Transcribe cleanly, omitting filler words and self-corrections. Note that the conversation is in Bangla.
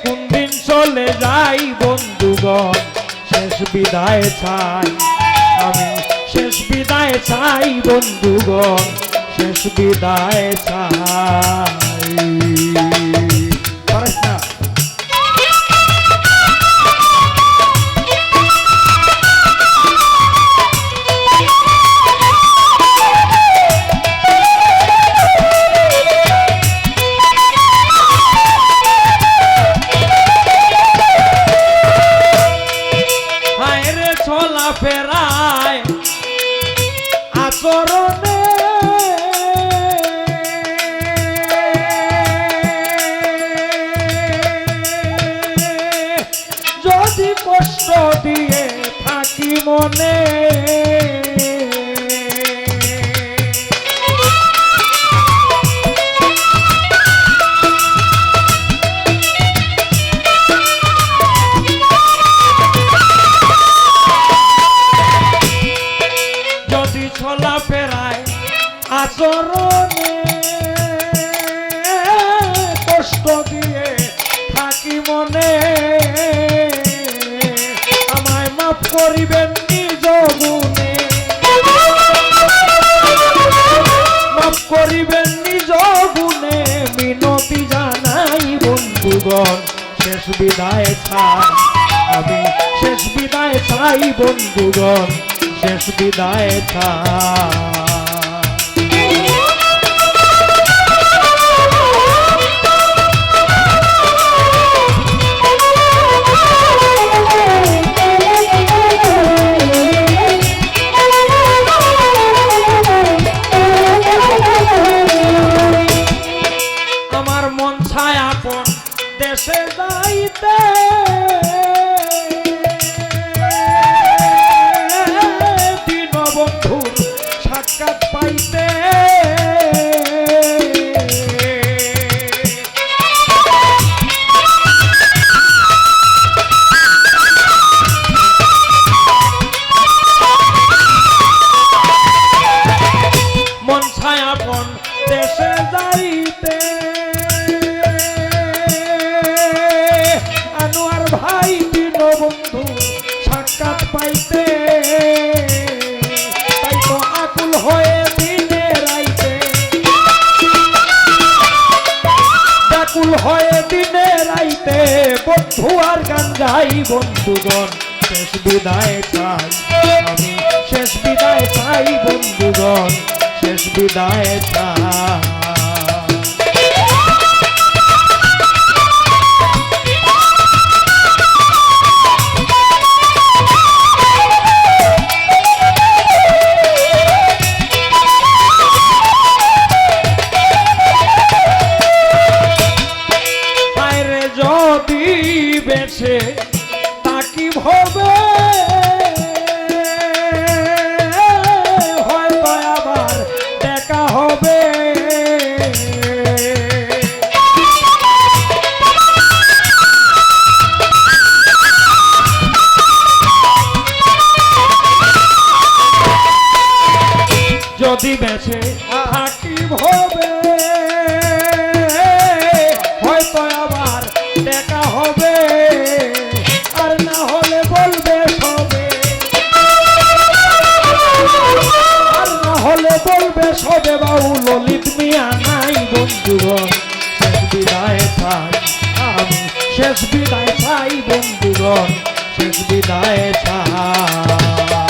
কোন দিন চলে যাই বন্ধুগণ, শেষ বিদায় চাই আমি, শেষ বিদায় চাই বন্ধুগণ, শেষ বিদায় চাই। পারিস না? ফেরায় আচরণে যদি কষ্ট দিয়ে থাকি মনে, চলা ফেরায় আচরণে কষ্ট দিয়ে থাকি মনে, আমায় মাফ করিবেন নিজ গুণে, মাফ করিবেন নিজ গুণে, মিনতি জানাই বন্ধুগণ, শেষ বিদায় চাই আমি, শেষ বিদায় চাই বন্ধুগণ, শেষ বিদায় চাই। আমার মন চায় আপন দেশে যাইতে, বন্ধুর সাক্ষাৎ পাইতে, মন চায় আপন দেশে যাইতে, আনোয়ার ভাই দীনবন্ধু সাক্ষাৎ পাইতে, আকুল হয়ে দিনে রাইতে, ব্যাকুল হয়ে দিনে রাইতে, বন্ধু আর গান গাই বন্ধুগণ, শেষ বিদায় চাই আমি, শেষ বিদায় চাই বন্ধুগণ, শেষ বিদায় চাই। বেছে তাকি ভবে হয়তো আবার দেখা হবে, যদি বেছে থাকি ভবে হয়তো আবার দেখা হবে, আর না হলে বলবে সবে, আর না হলে বলবে সবে বাউ ললিত মিয়া নাই বন্ধুগণ, শেষ বিদায় চাই আমি, শেষ বিদায় চাই বন্ধুগণ, শেষ বিদায় চাই।